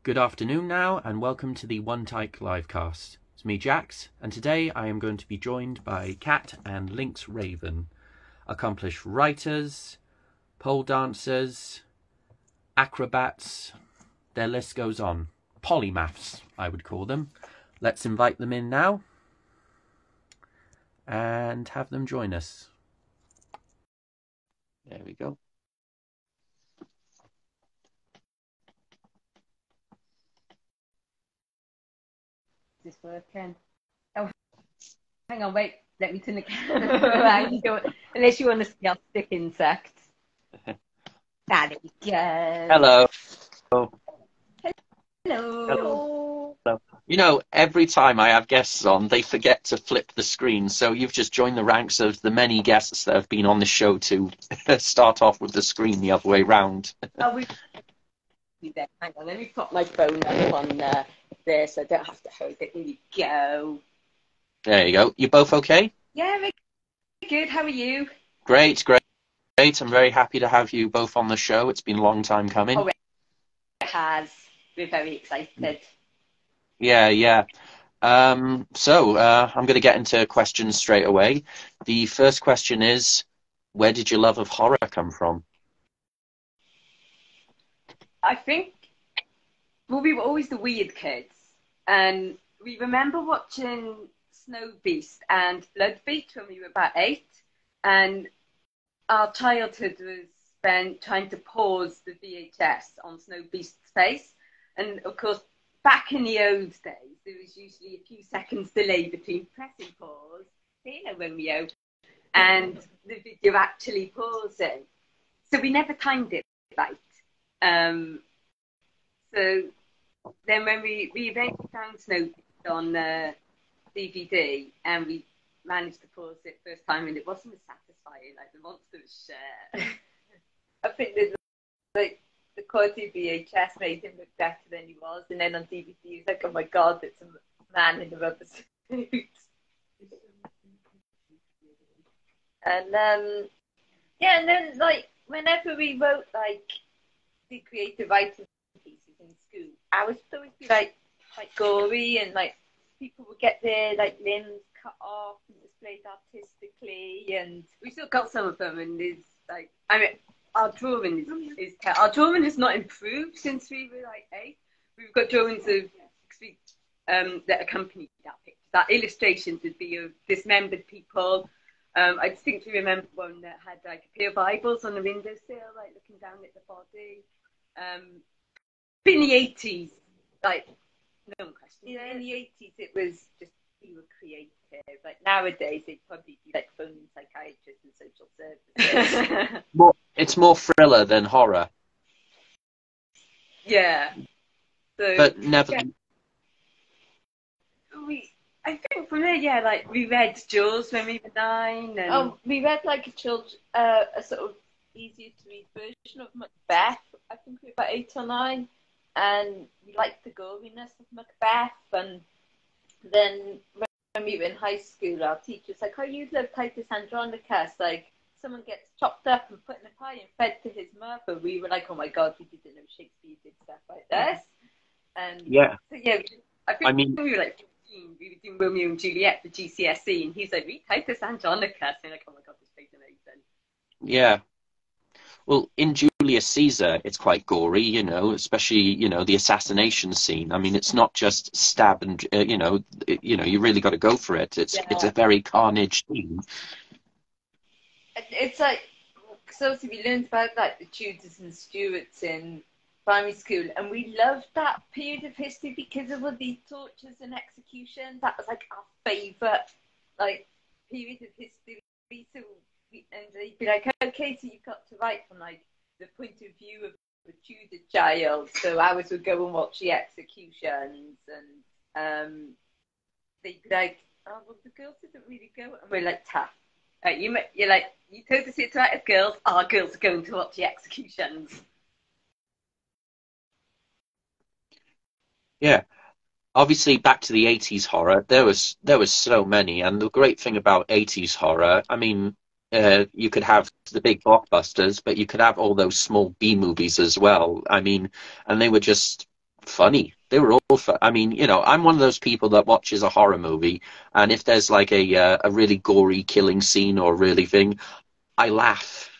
Good afternoon now, and welcome to the One Tyke livecast. It's me, Jax, and today I am going to be joined by Kat and Lynx Raven, accomplished writers, pole dancers, acrobats, their list goes on. Polymaths, I would call them. Let's invite them in now and have them join us. There we go. Is this working? Oh, hang on, wait. Let me turn the camera around. Unless you want to see our stick insect. There we go. Hello. Hello. Hello. You know, every time I have guests on, they forget to flip the screen. So you've just joined the ranks of the many guests that have been on the show to start off with the screen the other way round. Oh, hang on, let me put my phone up on there so I don't have to hold it. Here we go. There you go. You both okay? Yeah, very good. How are you? Great. I'm very happy to have you both on the show. It's been a long time coming. Oh, it has. We're very excited. Yeah. So I'm going to get into questions straight away. The first question is, where did your love of horror come from? I think, well, we were always the weird kids. And we remember watching Snow Beast and Blood Beat when we were about 8. And our childhood was spent trying to pause the VHS on Snow Beast's face. And, of course, back in the old days, there was usually a few seconds delay between pressing pause, hello Romeo, and the video actually pausing. So we never timed it right. So then when we eventually found Snow Beast on DVD and we managed to pause it first time and it wasn't as satisfying, like the monster was share. I think there's like the quality of VHS made him look better than he was, and then on DVD he's like, oh my god, it's a man in a rubber suit. And yeah, and then like whenever we wrote like the creative writing pieces in school, I was always be like quite gory, and like people would get their like limbs cut off and displayed artistically, and we still got some of them, and there's like, I mean, our drawing is not improved since we were like 8. We've got drawings of that accompany that picture. That illustrations would be of dismembered people. I distinctly remember one that had like a pair of eyeballs on the windowsill, like looking down at the body. In the 80s, like no one questioned. Yeah, in the 80s, it was just we were creative. Like nowadays, they'd probably be like phoning psychiatrists and social services. It's more thriller than horror. Yeah. So, but never. Yeah. I think from there, yeah, like we read Jaws when we were 9. And we read like a sort of easier to read version of Macbeth. I think we were about 8 or 9, and we liked the goriness of Macbeth. And then when we were in high school, our teacher's like, "Oh, you love Titus Andronicus, like." Someone gets chopped up and put in a pie and fed to his mother. We were like, oh my god, we didn't know Shakespeare did stuff like this. And yeah, so yeah, I mean, we were like 15, we were doing Romeo and Juliet for GCSE, and he's like, read Titus Andronicus, and we're like, oh my god, this plays amazing. Yeah. Well, in Julius Caesar, it's quite gory, you know, especially, you know, the assassination scene. I mean, it's not just stab and, you really got to go for it. It's a very carnage scene. It's like, so we learned about like the Tudors and Stuarts in primary school, and we loved that period of history because of all the tortures and executions. That was like our favourite like period of history. So and they'd be like, okay, so you've got to write from like the point of view of the Tudor child. So ours would go and watch the executions, and they'd be like, oh well, the girls didn't really go, and we're like, tough. You're like, you told us it's right as girls. Our girls are going to watch the executions. Yeah, obviously back to the 80s horror. There was so many, and the great thing about 80s horror, I mean, you could have the big blockbusters, but you could have all those small B movies as well. I mean, and they were just funny. They were all fun. I mean, you know, I'm one of those people that watches a horror movie, and if there's like a really gory killing scene or really thing, I laugh.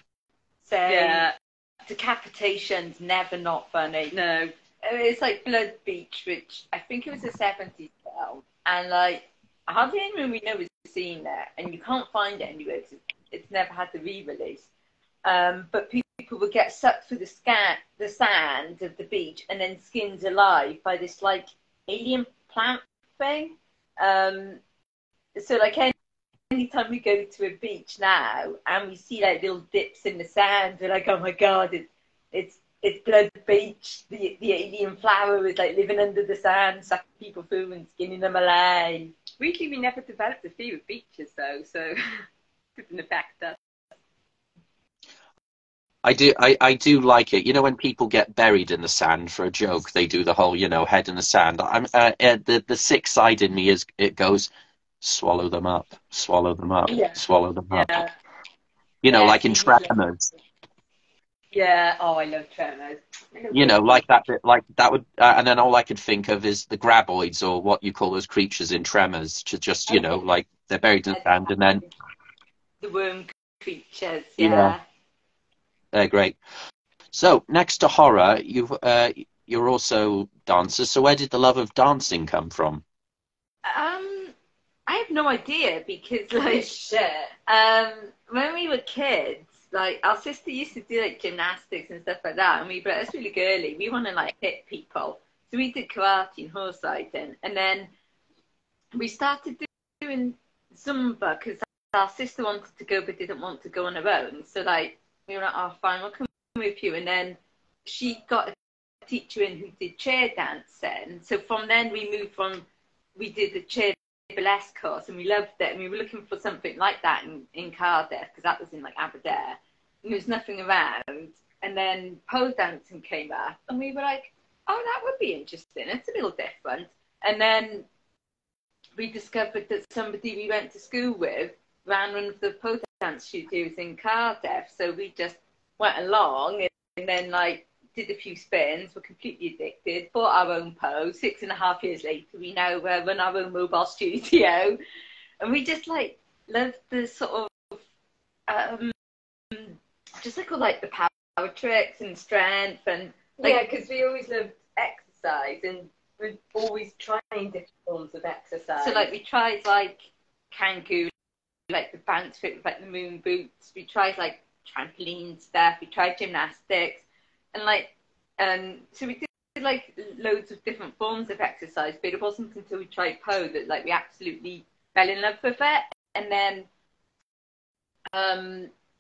So Yeah. decapitation's never not funny. No. It's like Blood Beach, which I think it was a 70s film, and like hardly anyone we know has seen it, and you can't find it anywhere because it's never had the re-release. But people would get sucked through the sand of the beach and then skinned alive by this like alien plant thing. So like anytime we go to a beach now and we see like little dips in the sand, we're like, oh my god, it's Blood Beach. The alien flower is like living under the sand, sucking people through and skinning them alive. Weirdly, we never developed a fear of beaches though, so didn't affect us. I do like it. You know, when people get buried in the sand for a joke, they do the whole, you know, head in the sand. The sick side in me is it goes, swallow them up, swallow them up, swallow them up. You know, like in Tremors. Yeah. Oh, I love Tremors. You know, like that would, and then all I could think of is the graboids, or what you call those creatures in Tremors, to just, you know, like they're buried in the sand, and then the worm creatures. Yeah. They're great. So next to horror, you're also dancers. So where did the love of dancing come from? I have no idea because like when we were kids, like our sister used to do like gymnastics and stuff like that, and we were really girly. We want to like hit people, so we did karate and horse riding, and then we started doing Zumba because our sister wanted to go but didn't want to go on her own. So like we were like, oh fine, we'll come with you. And then she got a teacher in who did chair dancing. So from then we did the chair burlesque course and we loved it. And we were looking for something like that in Cardiff because that was in like Aberdare. And there was nothing around. And then pole dancing came up and we were like, oh, that would be interesting. It's a little different. And then we discovered that somebody we went to school with ran one of the pole dance studios in Cardiff. So we just went along and then like did a few spins, were completely addicted, bought our own pose. 6.5 years later, we now run our own mobile studio. And we just like loved the sort of, just like all like the power tricks and strength and like, yeah, because we always loved exercise and we're always trying different forms of exercise. So like we tried like kangaroo, like the bounce fit with like the moon boots. We tried like trampoline stuff. We tried gymnastics, and like so we did like loads of different forms of exercise. But it wasn't until we tried pole that like we absolutely fell in love with it. And then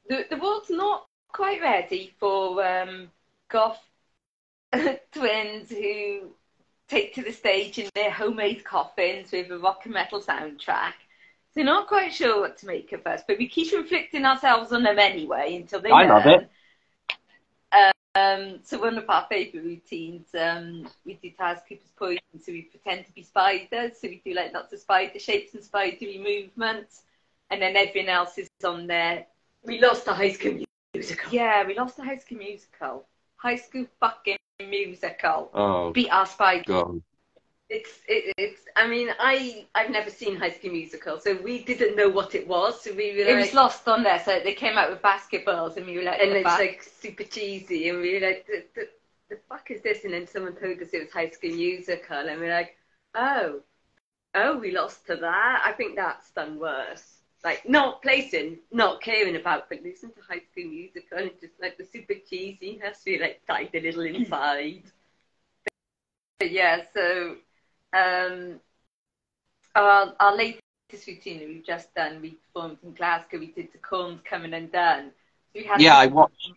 the world's not quite ready for goth twins who take to the stage in their homemade coffins with a rock and metal soundtrack. So not quite sure what to make of us, but we keep inflicting ourselves on them anyway until they learn. Love it. So one of our favourite routines, we do Keeper's Poison, so we pretend to be spiders. So we do like lots of spider shapes and spidery movements, and then everyone else is on there. We lost the High School Musical. Yeah, we lost the High School Musical. High School fucking musical. Oh, beat our spider. God. It's. I mean, I've never seen High School Musical, so we didn't know what it was. So we were. It was lost on there, so they came out with basketballs, and we were like, and it's like super cheesy, and we were like, the fuck is this? And then someone told us it was High School Musical, and we're like, oh, we lost to that. I think that's done worse. Like not placing, not caring about, but listen to High School Musical and just like the super cheesiness, we like died a little inside. But yeah, so our latest routine that we've just done, we performed in Glasgow. We did the Corns Coming Undone. So we had I watched.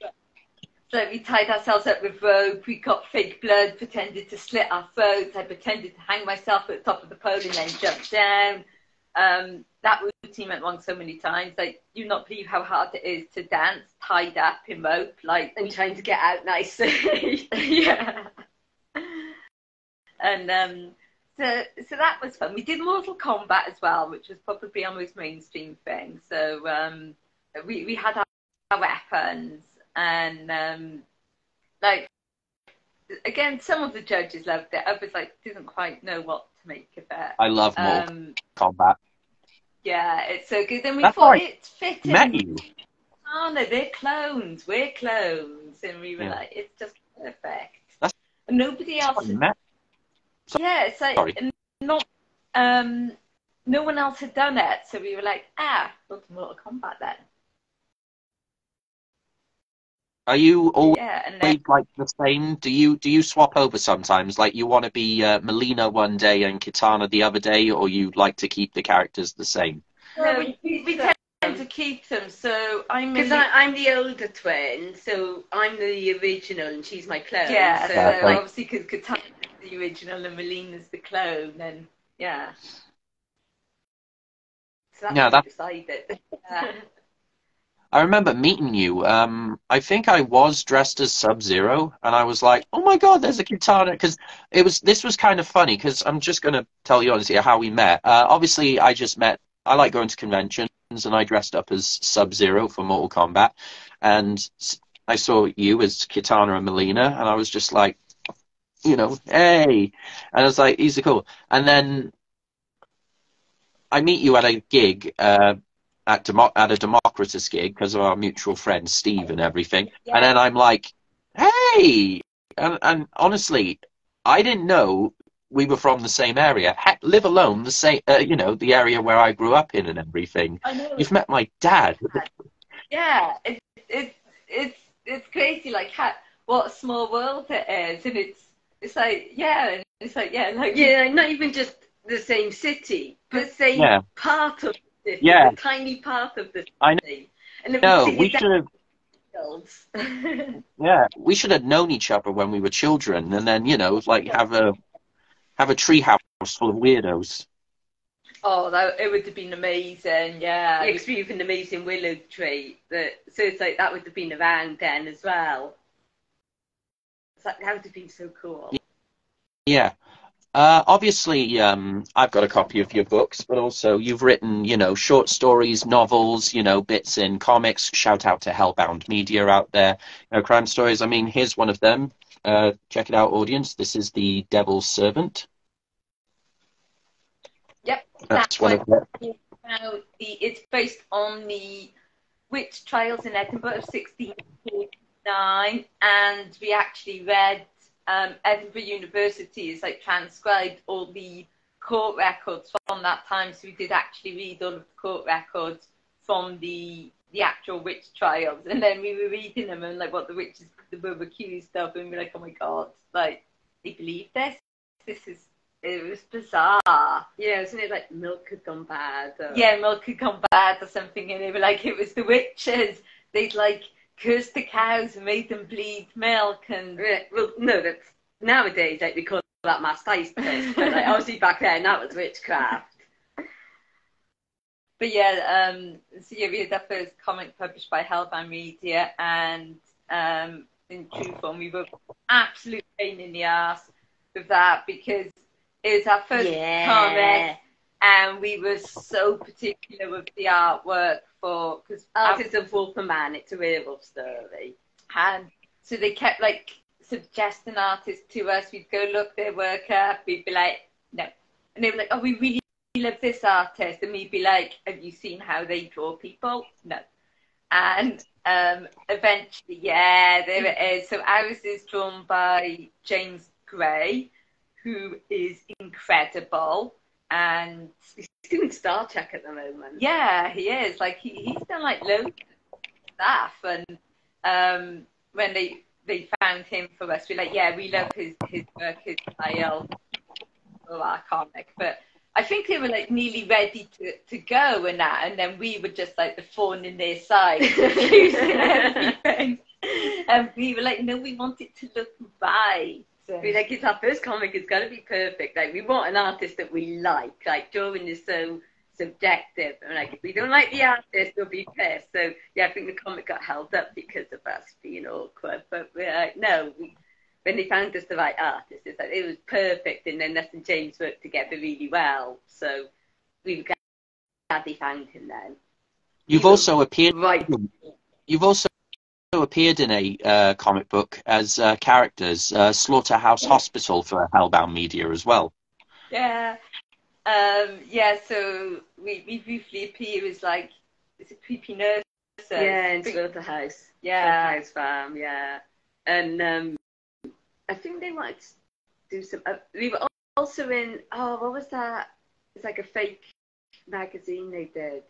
So we tied ourselves up with rope. We got fake blood, pretended to slit our throats. I pretended to hang myself at the top of the pole and then jump down. That routine went wrong so many times. Like, you not believe how hard it is to dance tied up in rope, like, and trying to get out nicely. Yeah. And so that was fun. We did Mortal Kombat as well, which was probably our most mainstream thing. So we had our weapons and like again, some of the judges loved it. Others like didn't quite know what to make of it. I love Mortal Kombat. Yeah, it's so good. And we That's how thought I it's fitting. met you. Oh no, they're clones. We're clones, and we were Yeah. like, it's just perfect. That's And nobody else. how I met. Yeah, it's like Sorry. not. No one else had done it, so we were like, we'll do Mortal Kombat then. Are you always Yeah, and then, like the same? Do you swap over sometimes? Like you want to be Melina one day and Kitana the other day, or you like to keep the characters the same? no, we tend to keep them. So I'm the older twin, so I'm the original and she's my clone. yeah. So So like, obviously, because Katana's the original and Melina's the clone, then yeah. so that's yeah, what that we decided. I remember meeting you. I think I was dressed as Sub-Zero, and I was like, "Oh my God, there's a Kitana!" Because this was kind of funny. Because I'm just gonna tell you honestly how we met. Obviously, I just met. I like going to conventions, and I dressed up as Sub-Zero for Mortal Kombat, and I saw you as Kitana and Melina, and I was just like, hey, and I was like, these are cool. And then I meet you at a gig. At a Democritus gig because of our mutual friend Steve and everything. Yeah. And then I'm like, hey! And honestly, I didn't know we were from the same area, live alone the same, the area where I grew up in and everything. I know. You've met my dad. Yeah, it's crazy, like what a small world it is, and it's like and it's like like not even just the same city, but same part of. Yeah, a tiny part of the city. I know. And we should have. Yeah, we should have known each other when we were children, and then like have a tree house full of weirdos. Oh, it would have been amazing. Yeah, because we have an amazing willow tree. So it's like that would have been around then as well. It's like that would have been so cool. Yeah. Obviously, I've got a copy of your books, but also you've written, short stories, novels, bits in comics. Shout out to Hellbound Media out there. Crime stories. I mean, here's one of them. Check it out, audience. This is The Devil's Servant. Yep. That's one of them. It's based on the witch trials in Edinburgh of 1649, and we actually read Edinburgh University has transcribed all the court records from that time, so we did actually read all of the court records from the actual witch trials, and then we were reading them and what the witches were accused of, and we were like, oh my God, they believe this. It was bizarre. Yeah, isn't it like milk had gone bad? Yeah, milk had gone bad or something, and they were like, it was the witches. They'd cursed the cows and made them bleed milk, and well, no, that's nowadays we call that mastitis, but obviously back then that was witchcraft. But yeah, so yeah, we had our first comic published by Hellbound Media, and in true form, we were absolute pain in the ass with that because it was our first comic, and we were so particular with the artwork because Artists of Wolf and Man, it's a werewolf story, and so they kept suggesting artists to us. We'd go look their work up, we'd be like, no, and they were like, oh, we really love this artist, and we'd be like, have you seen how they draw people? No. And eventually, there it is. So ours is drawn by James Gray, who is incredible, and he's doing Star Trek at the moment. Yeah, he is. He's done loads of stuff, and when they found him for us, we're like, yeah, we love his work, his style for our comic. But I think they were nearly ready to go and that, and then we were just the thorn in their side, using everything. And we were like, no, we want it to look right. We're like, it's our first comic, it's got to be perfect. We want an artist that we like. Drawing is so subjective. And if we don't like the artist, we'll be pissed. So, yeah, I think the comic got held up because of us being awkward. But we're like, no. When they found us the right artist, it was perfect. And then us and James worked together really well. So we were glad they found him then. You've also appeared. Right. You've also appeared in a comic book as characters, Slaughterhouse Hospital for Hellbound Media as well. Yeah. So we briefly appear as like, it's a creepy nurse. Yeah, in Slaughterhouse. Yeah. Slaughterhouse Farm, yeah. And I think they might do some. We were also in. Oh, what was that? It's like a fake magazine they did.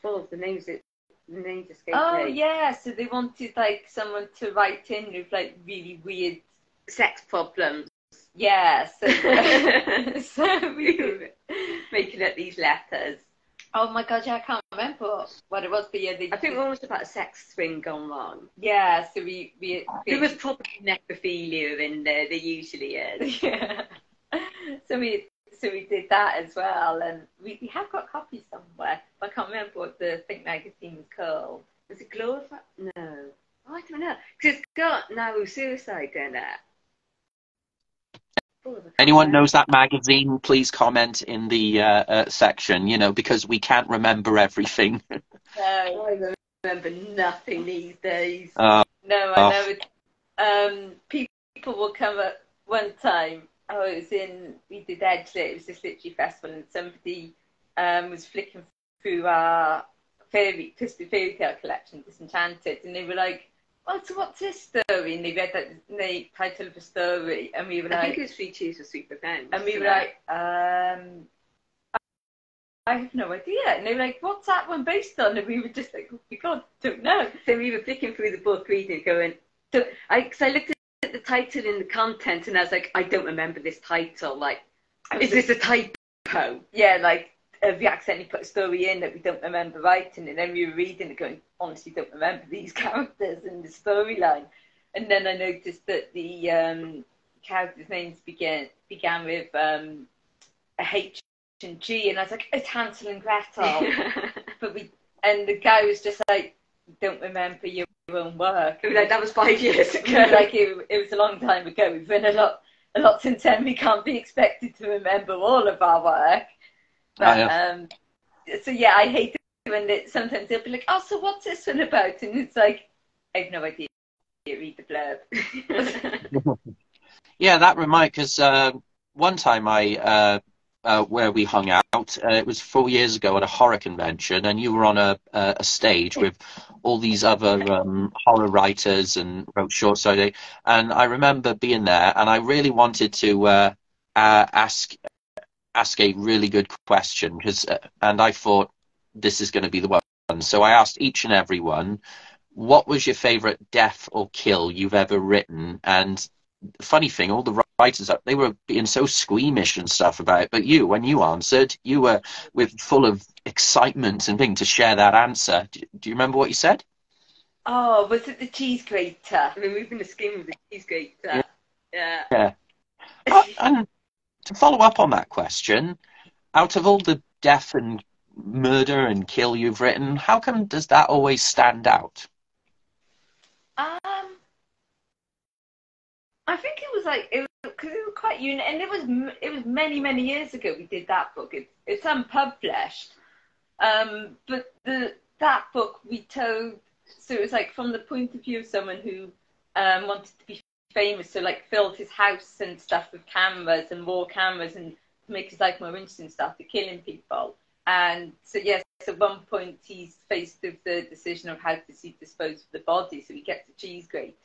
Oh, the names escaped Oh me. yeah, so they wanted like someone to write in with like really weird Sex problems. Yeah, so we were making up these letters. Oh my god, yeah, I can't remember what it was, but yeah, I think one was about a sex thing gone wrong. Yeah, so we there was probably necrophilia in there. There usually is. Yeah. So we did that as well, and we have got copies somewhere. But I can't remember what the Think magazine was called. Was it Glorify? No, I don't know, because it's got now suicide in it. Anyone knows that magazine, please comment in the section, because we can't remember everything. No, I remember nothing these days. No, I know. People will come at one time. We did Edgelit, it was this literary festival, and somebody was flicking through our fairy tale collection, Disenchanted, and they were like, "Oh, so what's this story?" And they read the title of the story, and we were like, I think it was 3 Cheers for Sweet Revenge. And we were like, I have no idea. And they were like, "What's that one based on?" And we were just like, "Oh my god, don't know." So we were flicking through the book, reading, going, because I looked at the title and the content, and I was like, I don't remember this title. Like, is this a typo? Yeah, like, we accidentally put a story in that we don't remember writing, and then we were reading it going, honestly don't remember these characters and the storyline. And then I noticed that the characters' names began with a H and G, and I was like, it's Hansel and Gretel. And the guy was just like, don't remember your own work. Like, that was 5 years ago. Like, it was a long time ago. We've been a lot since then. We can't be expected to remember all of our work. But, so yeah, I hate it when sometimes they'll be like, "Oh, so what's this one about?" And it's like, I have no idea. Read the blurb. Yeah, that reminds, because one time where we hung out, it was 4 years ago at a horror convention, and you were on a stage with all these other horror writers and wrote short stories. And I remember being there, and I really wanted to ask a really good question, and I thought this is going to be the one. So I asked each and every one, what was your favorite death or kill you've ever written? And the funny thing, all the writers, they were being so squeamish and stuff about it, but when you answered, you were full of excitement and thing to share that answer. Do you remember what you said? Oh, was it the cheese grater? Removing the skin with the cheese grater. Yeah. And to follow up on that question, out of all the death and murder and kill you've written, how come does that always stand out? I think it was like, because it was quite unique, and it was many years ago we did that book. It's unpublished, but that book we told, so it was like from the point of view of someone who wanted to be famous, so like filled his house and stuff with cameras and more cameras, and to make his life more interesting, started killing people. And so yes, at one point he's faced with the decision of how to dispose of the body, so he gets a cheese grater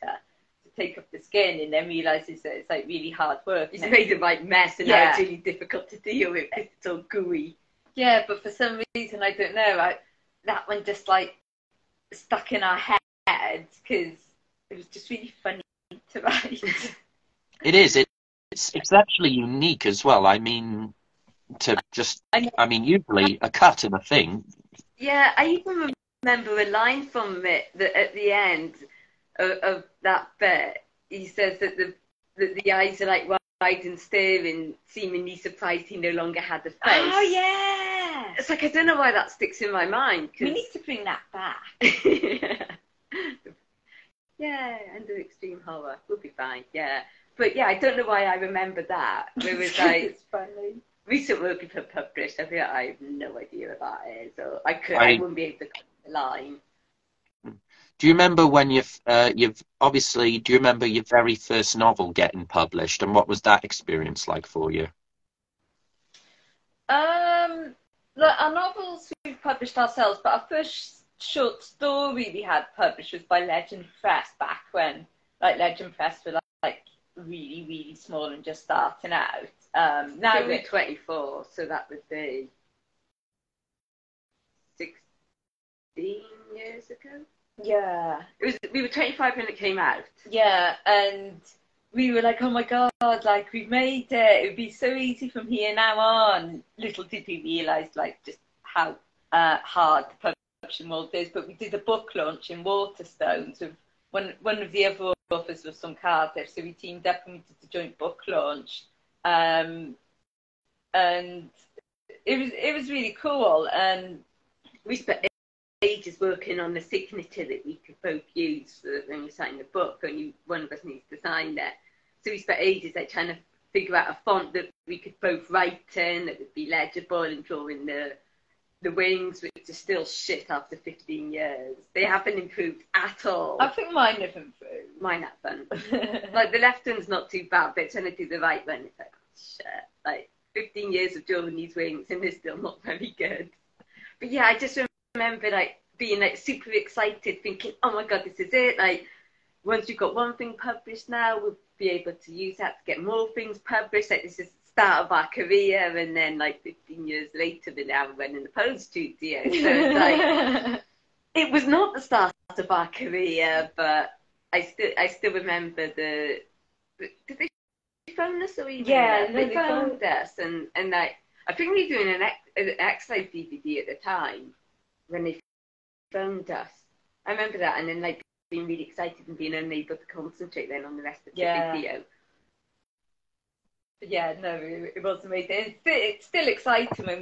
to take off the skin, and then realizes that it's like really hard work. He's made the right mess, and now it's really difficult to deal with because it's all gooey. Yeah, but for some reason, I don't know, that one just like stuck in our heads because it was just really funny to write. It is. It's actually unique as well. I mean, usually a cut in a thing. Yeah, I even remember a line from it that at the end of that bit, he says that the eyes are like wide and staring, seemingly surprised he no longer had a face. Oh yeah. It's like, I don't know why that sticks in my mind. We need to bring that back. Yeah, under extreme horror, we'll be fine. Yeah, but yeah, I don't know why I remember that. It was like, it's funny. Recent work people have published. I think I have no idea what that is, or I wouldn't be able to cut the line. Do you remember when do you remember your very first novel getting published, and what was that experience like for you? Our novels we've published ourselves, but our first short story we had published was by Legend Press back when, like, Legend Press were like really, really small and just starting out. Now we're 24, so that would be 16 years ago. Yeah. We were 25 when it came out. Yeah, and we were like, oh my God, like, we've made it. It would be so easy from here now on. Little did we realise, like, just how hard the publishing world is. But we did a book launch in Waterstones with one of the other authors was from Cardiff, so we teamed up and we did the joint book launch. And it was really cool. And we spent ages working on the signature that we could both use for when we sign the book. Only one of us needs to sign it. So we spent ages like trying to figure out a font that we could both write in that would be legible, and drawing the wings, which are still shit after 15 years. They haven't improved at all. I think mine have improved. Mine haven't. Like, the left one's not too bad, but trying to do the right one, it's like, oh, shit. Like, 15 years of drawing these wings and they're still not very good. But yeah, I just remember like being like super excited, thinking, oh my God, this is it. Like, once we've got one thing published now, we'll be able to use that to get more things published. Like, this is the start of our career. And then like 15 years later, we're now running the Pose studio. So it's like, it was not the start of our career, but I still remember did they phone us or email? Yeah, us? They phoned us, and like, I think we were doing an X-Live DVD at the time when they phoned us. I remember that, and then like being really excited and being unable to concentrate then on the rest of the video. Yeah, no, it was amazing. It's still exciting when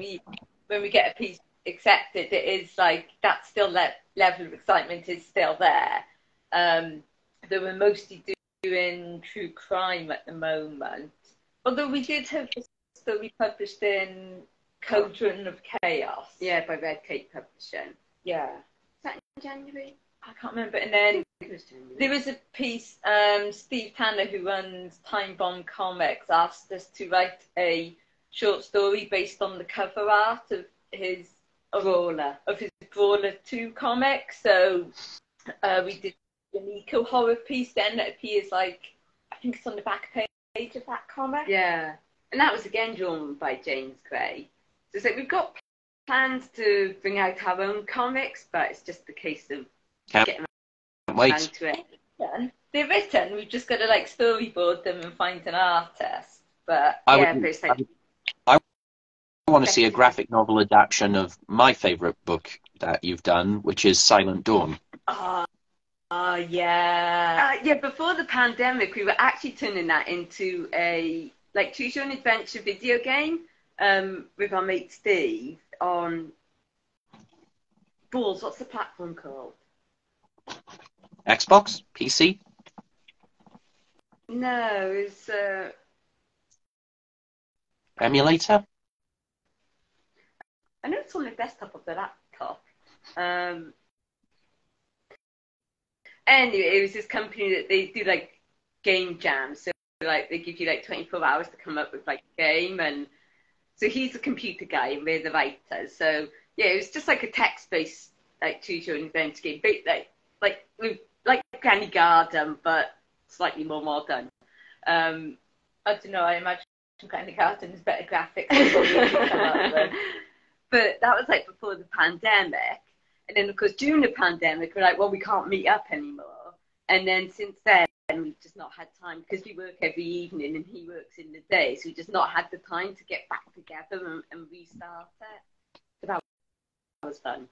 we get a piece accepted. It is like that still level of excitement is still there. Though we're mostly doing true crime at the moment. Although we did have a story published in Cauldron of Chaos. Yeah, by Red Cape Publishing. Yeah. Is that in January? I can't remember. And then there was a piece, Steve Tanner, who runs Time Bomb Comics, asked us to write a short story based on the cover art of his Brawler 2 comic. So we did an eco-horror piece then that appears, like, I think it's on the back page of that comic. Yeah. And that was again drawn by James Gray. So it's like we've got plans to bring out our own comics, but it's just a case of getting around to it. They're written, we've just got to like storyboard them and find an artist. But I want to see a graphic novel adaptation of my favourite book that you've done, which is Silent Dawn. Oh, yeah. Yeah, before the pandemic, we were actually turning that into a like choose your own adventure video game with our mate Steve on Balls. What's the platform called? Xbox? PC? No, it's Emulator? I know it's on the desktop of the laptop. Anyway, it was this company that they do like game jams. So like they give you like 24 hours to come up with like a game, and so he's a computer guy and we're the writers. So yeah, it was just like a text-based like choose your own adventure game, like Granny Garden, but slightly more modern. I don't know. I imagine Granny Garden is better graphics than what you can come up with. But that was like before the pandemic. And then, of course, during the pandemic, we're like, well, we can't meet up anymore. And then since then, we've just not had time because we work every evening and he works in the day. So we've just not had the time to get back together and restart it. So that was fun.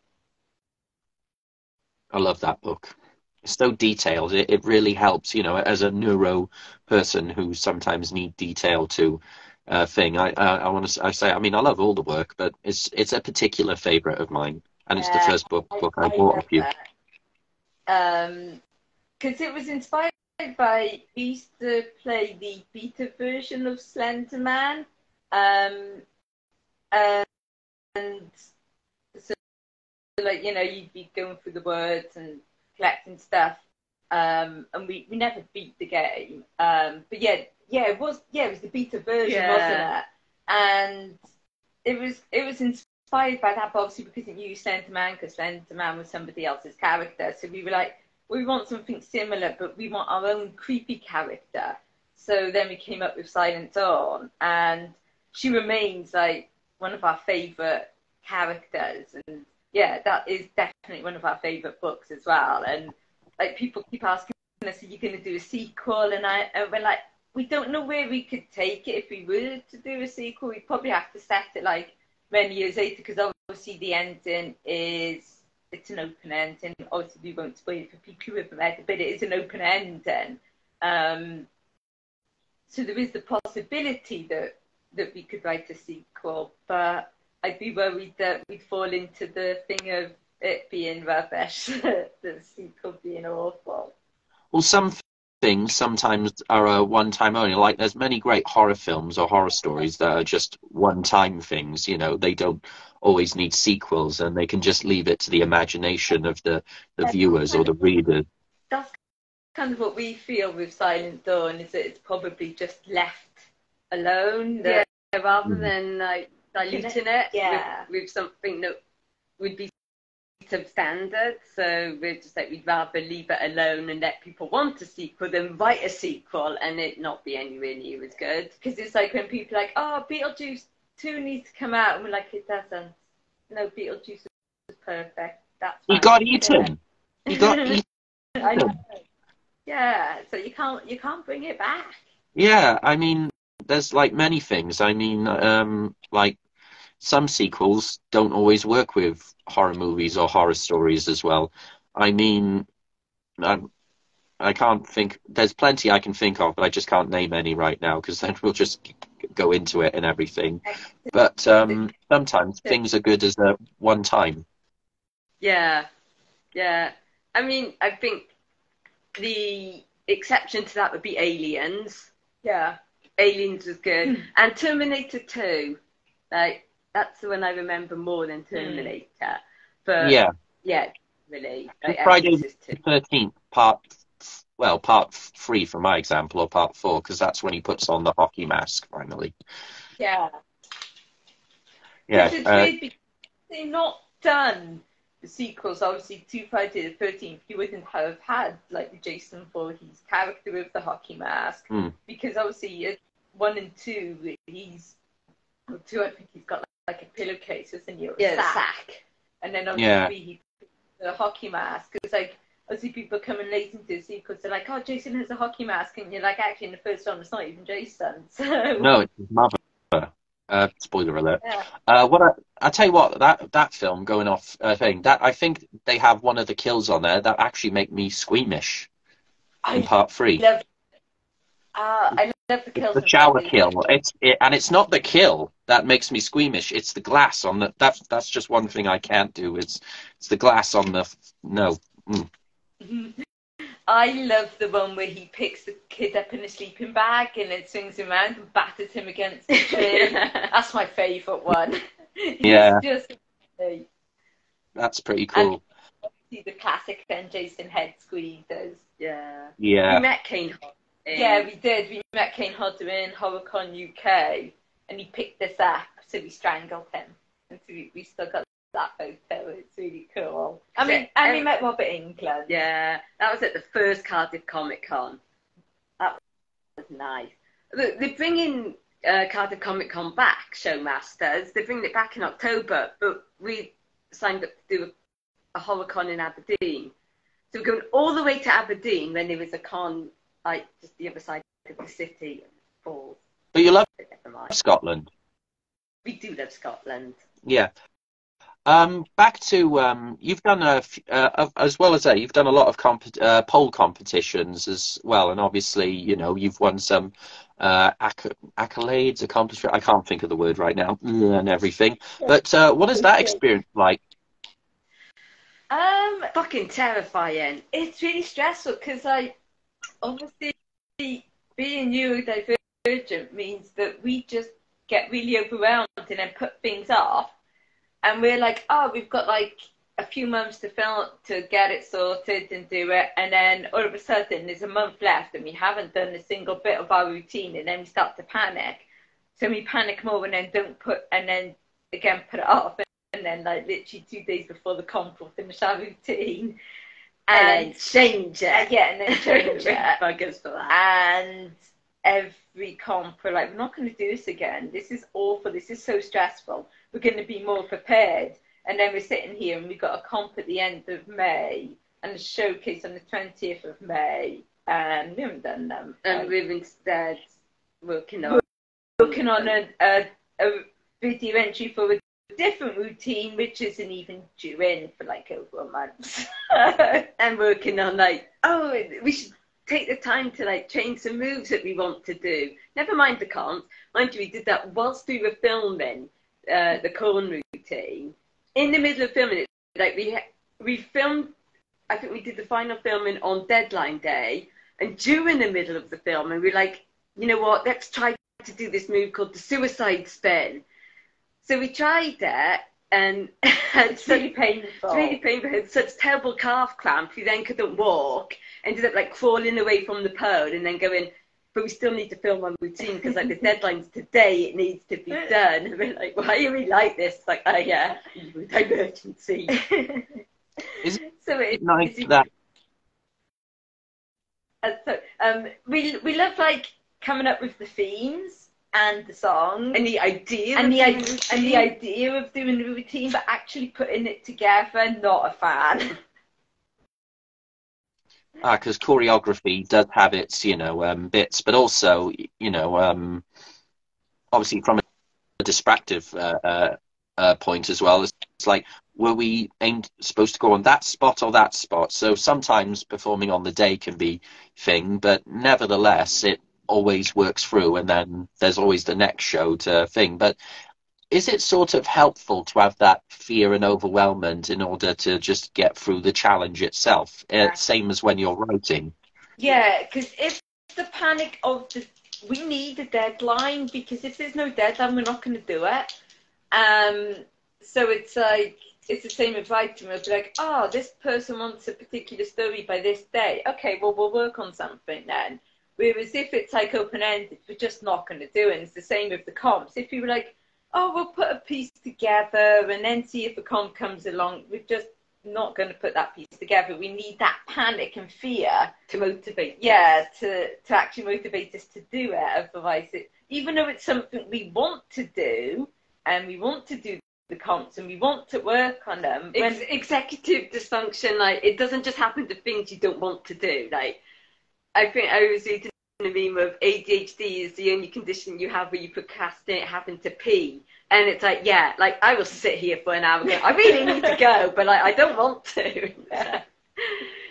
I love that book. It's so detailed. It really helps, you know, as a neuro person who sometimes need detail to thing. I want to say, I mean, I love all the work, but it's a particular favourite of mine. And it's the first book I bought off you. Because it was inspired by, we used to play the beta version of Slender Man. And so, like, you know, you'd be going through the words and collecting stuff, and we never beat the game. But it was the beta version, wasn't it? And it was inspired by that, but obviously because it knew Slender Man, because Slender Man was somebody else's character. So we were like, we want something similar, but we want our own creepy character. So then we came up with Silent Dawn, and she remains like one of our favourite characters. And yeah, that is definitely one of our favourite books as well. And like people keep asking us, are you going to do a sequel? And we're like, we don't know where we could take it. If we were to do a sequel, we'd probably have to set it like many years later, because obviously the ending it's an open ending. Obviously we won't spoil it for people who haven't read it, but it is an open ending. So there is the possibility that we could write a sequel, but I'd be worried that we'd fall into the thing of it being rubbish, the sequel being awful. Well, some things sometimes are a one-time only. Like there's many great horror films or horror stories that are just one-time things. You know, they don't always need sequels, and they can just leave it to the imagination of the viewers or the readers. That's kind of what we feel with Silent Dawn, is that it's probably just left alone, rather than like diluting it with something that would be substandard. So we're just like, we'd rather leave it alone and let people want a sequel than write a sequel and it not be anywhere near as good. Because it's like when people are like, oh, Beetlejuice 2 needs to come out, and we're like, it doesn't. No, Beetlejuice was perfect. That's fine. He got eaten. He got eaten. I know. Yeah, so you can't bring it back. Yeah, I mean, there's like many things. I mean, like some sequels don't always work with horror movies or horror stories as well. I mean, I can't think. There's plenty I can think of, but I just can't name any right now, because then we'll just go into it and everything. But sometimes things are good as a one time. Yeah. I mean, I think the exception to that would be Aliens. Yeah. Aliens was good. And Terminator 2, like, that's the one I remember more than Terminator. But yeah, really. Like, Friday the 13th, part 3 for my example, or part 4, because that's when he puts on the hockey mask finally. Yeah. Yeah. It's weird because they're not done the sequels, obviously, to Friday the 13th. You wouldn't have had like the Jason Voorhees character with the hockey mask, because obviously 1 and 2, I think he's got like a pillowcase, isn't he? Or a sack. And then obviously he put the hockey mask. It's like, obviously people coming late into the sequels, they're like, oh, Jason has a hockey mask, and you're like, actually in the first one it's not even Jason. So no, it's his mother. Spoiler alert. Yeah. I tell you what, that film, going off thing, that I think they have one of the kills on there that actually make me squeamish in part 3. I love the kill. The shower kill. And it's not the kill that makes me squeamish. It's the glass on the. That's just one thing I can't do. It's the glass on the. No. I love the one where he picks the kid up in a sleeping bag and then swings him around and batters him against the tree. That's my favourite one. Yeah. That's pretty cool. And see the classic then Jason head squeezers. Yeah. We met Kane Hodder. Yeah, we did. We met Kane Hodder in HorrorCon UK, and he picked us up, so we strangled him. And so we still got that photo. It's really cool. I mean, and we met Robert Englund. Yeah, that was at the first Cardiff Comic Con. That was nice. They're bringing Cardiff Comic Con back, Showmasters. They're bringing it back in October, but we signed up to do a HorrorCon in Aberdeen. So we're going all the way to Aberdeen when there was a con, like, just the other side of the city. Balls. But you love Scotland. We do love Scotland. Yeah. Back to you've done as well as that. You've done a lot of poll competitions as well, and obviously, you know, you've won some accolades, accomplishments. I can't think of the word right now, and everything. But what is that experience like? Fucking terrifying. It's really stressful because obviously being neurodivergent means that we just get really overwhelmed and then put things off. And we're like, oh, we've got like a few months to film, to get it sorted and do it, and then all of a sudden there's a month left and we haven't done a single bit of our routine, and then we start to panic. So we panic more and then and then again put it off, and then like literally 2 days before the comp we'll finish our routine. And then change it. Yeah, and then change it. Buggers for that. And every comp we're like, we're not going to do this again. This is awful. This is so stressful. We're going to be more prepared. And then we're sitting here and we've got a comp at the end of May and a showcase on the 20th of May. And we haven't done them. And we've instead working on a video entry for a different routine, which isn't even due in for like over a month. And working on like, oh, we should take the time to like change some moves that we want to do. Never mind the comps. Mind you, we did that whilst we were filming the corn routine. In the middle of filming it, like we filmed, I think we did the final filming on deadline day, and during the middle of the filming, we're like, you know what, let's try to do this move called the suicide spin. So we tried it, and it's really painful. It's really painful. It had such terrible calf cramp. We then couldn't walk. Ended up like crawling away from the pole, and then going, but we still need to film our routine because like the deadline's today. It needs to be done. And we're like, why are we like this? Like, oh yeah, divergency. So it's nice that. We love like coming up with the themes and the songs and the idea and the idea of doing the routine, but actually putting it together, not a fan. Because choreography does have its, bits, but also, obviously from a distractive point as well. It's like, were we supposed to go on that spot or that spot? So sometimes performing on the day can be thing, but nevertheless, it always works through, and then there's always the next show to thing. But is it sort of helpful to have that fear and overwhelmment in order to just get through the challenge itself? Same as when you're writing. Yeah, because if the panic of we need a deadline, because if there's no deadline, we're not going to do it. So it's like, it's the same with writing. We'll be like, oh, this person wants a particular story by this day. Okay, well, we'll work on something then. Whereas if it's like open-ended, we're just not going to do it. And it's the same with the comps. If you were like, oh, we'll put a piece together and then see if a comp comes along, we're just not going to put that piece together. We need that panic and fear to motivate. Yeah, to actually motivate us to do it. Otherwise, even though it's something we want to do, and we want to do the comps and we want to work on them. Executive dysfunction, like, it doesn't just happen to things you don't want to do. Like, I think I was reading a meme of ADHD is the only condition you have where you procrastinate having to pee. And it's like, yeah, like, I will sit here for an hour and go, I really need to go, but like, I don't want to.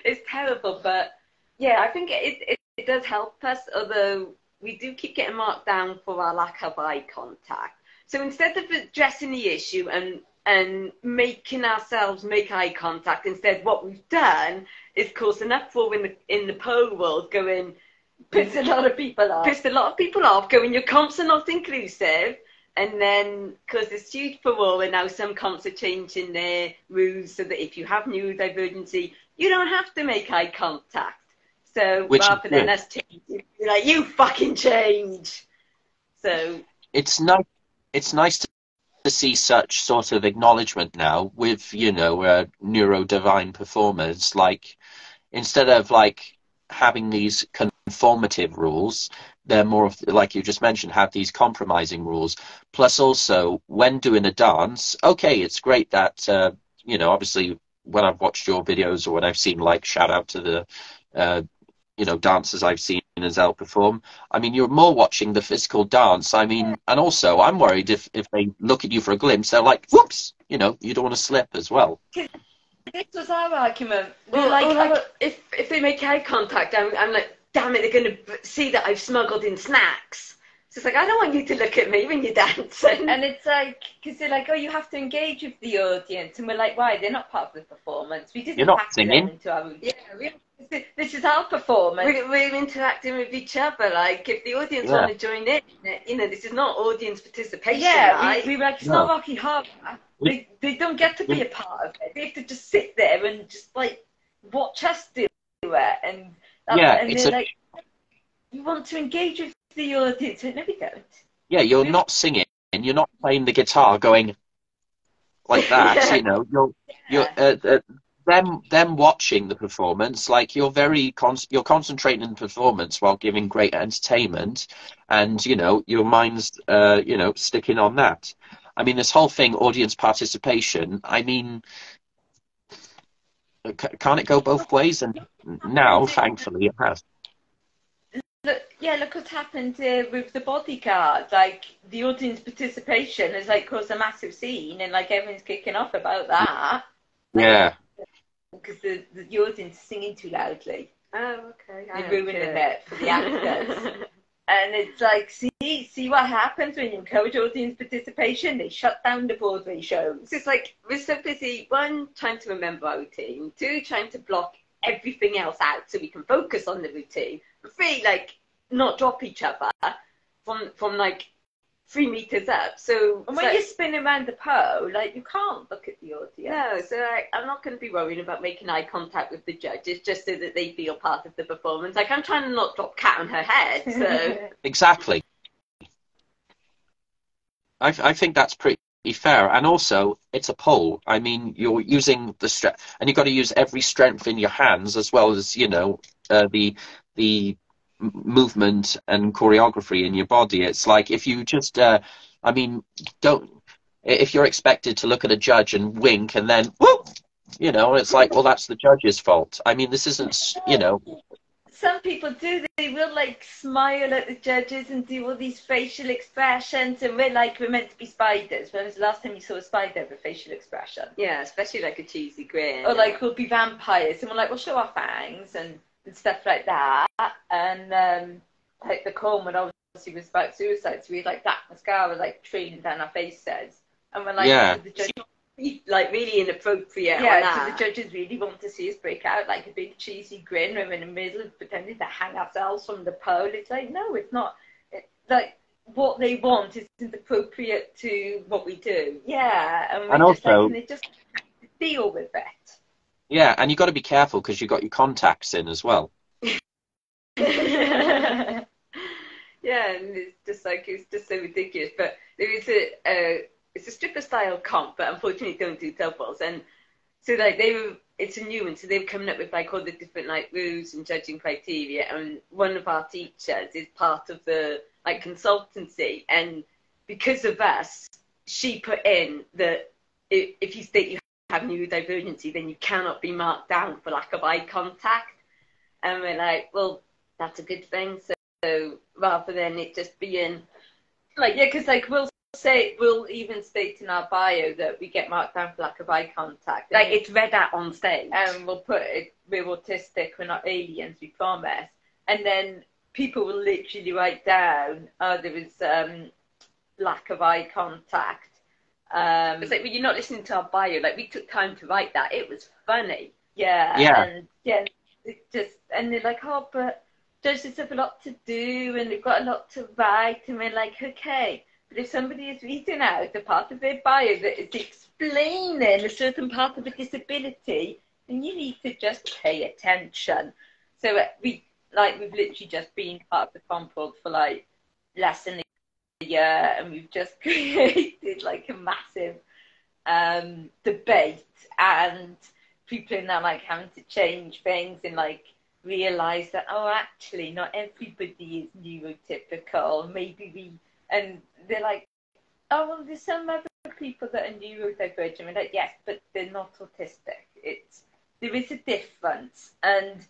It's terrible, but yeah, I think it does help us, although we do keep getting marked down for our lack of eye contact. So instead of addressing the issue and making ourselves make eye contact, instead what we've done is caused an uproar in the pole world, going, pissed a lot of people off, going, your comps are not inclusive, and then caused this huge furore, and now some comps are changing their rules so that if you have neurodivergency, you don't have to make eye contact. So rather than us changing, you're like, you fucking change. So it's nice to see such sort of acknowledgement now with, neurodivine performers. Like, instead of like having these conformative rules, they're more of, like you just mentioned, have these compromising rules. Plus also, when doing a dance, okay, it's great that, obviously when I've watched your videos or when I've seen, like, shout out to the, dancers I've seen Azelle perform. I mean, you're more watching the physical dance. I mean, and also I'm worried if they look at you for a glimpse, they're like, whoops, you don't want to slip as well. This was our argument. If they make eye contact, I'm like, damn it, they're going to see that I've smuggled in snacks. So it's like, I don't want you to look at me when you're dancing. And it's like, because they're like, oh, you have to engage with the audience. And we're like, why? They're not part of the performance. We didn't You're not singing. Them into our yeah, we This is our performance. We're interacting with each other. Like, if the audience want to join in, you know, this is not audience participation. Yeah, right? we were like, it's not Rocky Horror. They don't get to be a part of it. They have to just sit there and just like watch us do it. And they're like, you want to engage with the audience? No, we don't. Yeah, you're not singing. You're not playing the guitar going like that. You know, you're them watching the performance. Like you're you're concentrating on the performance while giving great entertainment, and you know your mind's you know sticking on that. I mean, this whole thing, audience participation. I mean, can't it go both ways? And now, thankfully, it has. Look what's happened with the Bodyguard. Like the audience participation has like caused a massive scene, and like everyone's kicking off about that. Yeah. Because the audience is singing too loudly. Oh, okay. They're ruining it for the actors. And it's like, see what happens when you encourage audience participation? They shut down the Broadway shows. It's like we're so busy, one, trying to remember our routine, two, trying to block everything else out so we can focus on the routine, but three, like, not drop each other from like 3 meters up. So and when you're spinning around the pole, like you can't look at the audience. No, so like, I'm not going to be worrying about making eye contact with the judges just so that they feel part of the performance. Like I'm trying to not drop cat on her head. So Exactly. I think that's pretty fair, and also it's a pole. I mean, you're using the strength, and you've got to use every strength in your hands as well as you know the movement and choreography in your body. It's like if you just I mean if you're expected to look at a judge and wink and then whoop, you know, it's like, well, that's the judge's fault. I mean, this isn't, you know. Some people do, they will like smile at the judges and do all these facial expressions, and we're meant to be spiders. When was the last time you saw a spider with a facial expression? Yeah, especially like a cheesy grin. Or like we'll be vampires and we're like, we'll show our fangs and stuff like that. And like the Coleman obviously was about suicide, so we had like black mascara like trailing down our faces, and we're like, the judge, like really inappropriate. Yeah, so the judges really want to see us break out like a big cheesy grin. We're in the middle of pretending to hang ourselves from the pole. It's like, no, it's not. Like what they want isn't appropriate to what we do. Yeah, and also they just deal with it. Yeah, and you've got to be careful because you've got your contacts in as well. Yeah, and it's just so ridiculous. But there is it's a stripper style comp, but unfortunately don't do doubles. And so like it's a new one, so they were coming up with like all the different like rules and judging criteria. And one of our teachers is part of the like consultancy, and because of us, she put in that if you state you have neurodivergency, then you cannot be marked down for lack of eye contact. And we're like, well, that's a good thing. So rather than it just being like, yeah, because like we'll even state in our bio that we get marked down for lack of eye contact. Like it's read out on stage. And we'll put it, we're autistic, we're not aliens, we promise. And then people will literally write down, oh, there was lack of eye contact. It's like, well, you're not listening to our bio. Like we took time to write that. It was funny. Yeah. And yeah, and they're like, oh, but judges have a lot to do and they've got a lot to write. And we're like, okay, but if somebody is reading out a part of their bio that is explaining a certain part of a disability, then you need to just pay attention. So we've literally just been part of the Concord for like less than a year, and we've just created like a massive debate, and people are now like having to change things and like realize that, oh, actually not everybody is neurotypical. And they're like, oh, well, there's some other people that are neurodivergent. We're like, yes, but they're not autistic. There is a difference. And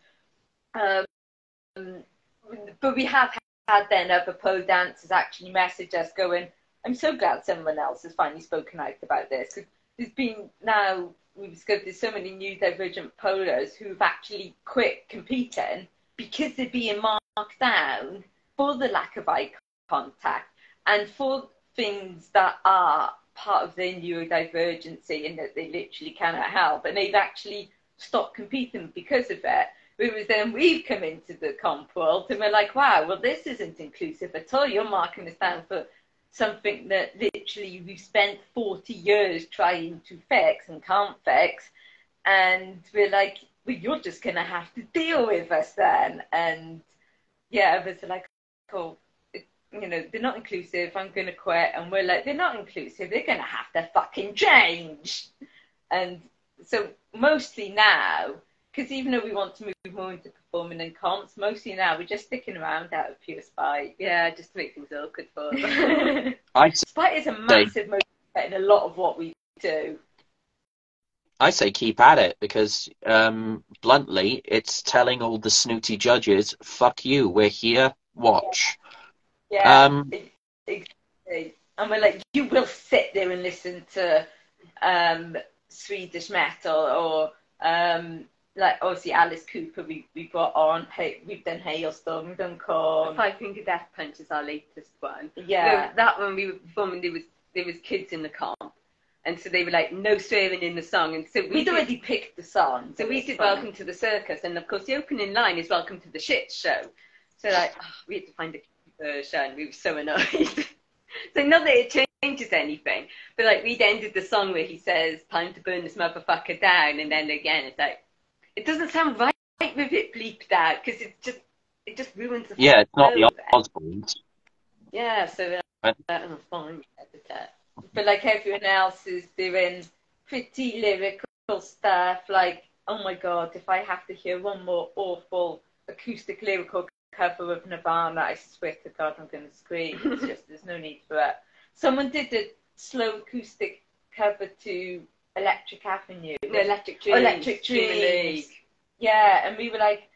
but we have had then other pole dancers actually message us going, I'm so glad someone else has finally spoken out about this, because there's been now, we've discovered there's so many neurodivergent polers who've actually quit competing because they're being marked down for the lack of eye contact and for things that are part of their neurodivergency and that they literally cannot help. And they've actually stopped competing because of it. Whereas then we've come into the comp world and we're like, wow, well, this isn't inclusive at all. You're marking us down for something that literally we've spent 40 years trying to fix and can't fix. And we're like, well, you're just going to have to deal with us then. And yeah, others are like, oh, you know, they're not inclusive, I'm going to quit. And we're like, they're not inclusive, they're going to have to fucking change. And so mostly now, because even though we want to move more into performing and comps, mostly now we're just sticking around out of pure spite. Yeah, just to make things awkward for them. Spite is a massive motivator in a lot of what we do. I say keep at it because, bluntly, it's telling all the snooty judges, fuck you, we're here, watch. Yeah, exactly. And we're like, you will sit there and listen to Swedish metal or like obviously Alice Cooper we brought on. Hey, we've done Hailstorm, we've done Korn. Five Finger Death Punch is our latest one. Yeah, that one we were performing. There was kids in the comp, and so they were like no swearing in the song, and so we'd already picked the song. So we did Welcome to the Circus, and of course the opening line is Welcome to the Shit Show. So like we had to find a version. We were so annoyed. So not that it changes anything, but like we'd ended the song where he says time to burn this motherfucker down, and then again it's like it doesn't sound right with it bleeped out because it just ruins the it's not the Osbournes. Yeah, so I'm fine with that. But like everyone else is doing pretty lyrical stuff, like, oh my god, if I have to hear one more awful acoustic lyrical cover of Nirvana, I swear to God I'm going to scream. It's just, there's no need for that. Someone did a slow acoustic cover to Electric Avenue. No, Electric Dreams. Electric Dreams. Yeah, and we were like,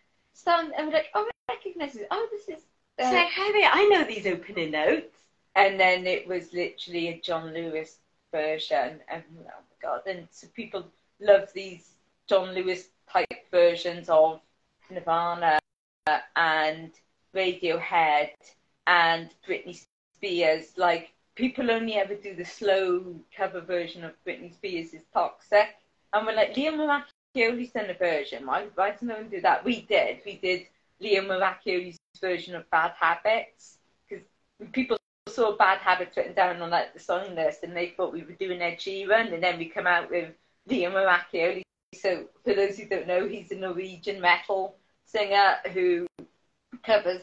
and we're like, oh, I recognize this. Oh, this is... So, hey, I know these opening notes. And then it was literally a John Lewis version. And oh my God. And so people love these John Lewis type versions of Nirvana and Radiohead and Britney Spears. Like, people only ever do the slow cover version of Britney Spears' Toxic. And we're like, Liam Maracchioli's done a version. Why does no one do that? We did. We did Liam Maracchioli's version of Bad Habits. Because people saw Bad Habits written down on like the song list and they thought we were doing Ed Sheeran, and then we come out with Liam Maracchioli. So for those who don't know, he's a Norwegian metal singer who covers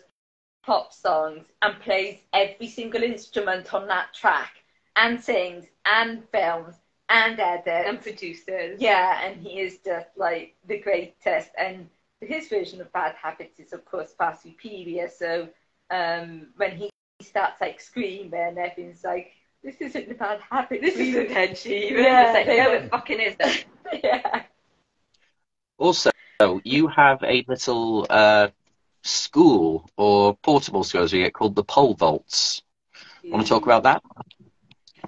pop songs and plays every single instrument on that track and sings and films and edits and produces. Yeah, and he is just like the greatest. And his version of Bad Habits is of course far superior. So when he starts like screaming, everyone's like, "This isn't the Bad Habit. This isn't Ed Sheeran." Yeah, it's like, no, it fucking is. Yeah. Also, you have a little school or portable school, as we get called, the pole vaults. Want to talk about that?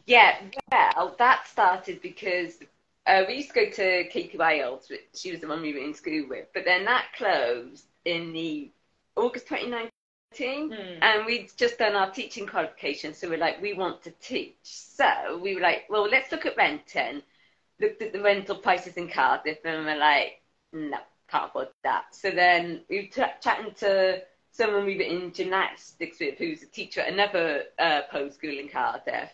Yeah, well, that started because we used to go to Katie Wales, which she was the one we were in school with, but then that closed in the August 2019, and we'd just done our teaching qualification, so we're like, we want to teach. So we were like, well, let's look at renting. Looked at the rental prices in Cardiff, and we're like, no, can't afford that. So then we were chatting to someone we were in gymnastics with, who's a teacher at another pole school in Cardiff,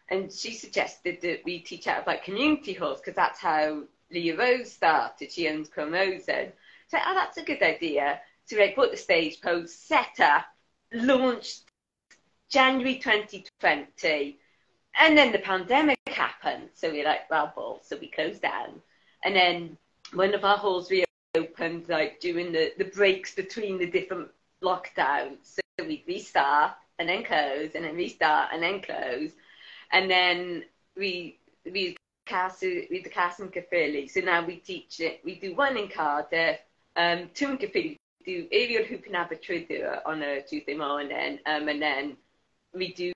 and she suggested that we teach out of like community halls, because that's how Leah Rose started. She owns Chromosen. So, oh, that's a good idea. So we bought the stage post, set up, launched January 2020, and then the pandemic happened. So we were like, well, balls. So we closed down, and then one of our halls reopened like during the breaks between the different lockdowns. So we restart and then close, and then restart and then close. And then we the cast in Caerphilly. So now we teach it. We do one in Cardiff, two in Caerphilly. We do aerial hoop in Abertrwydr on a Tuesday morning, and then we do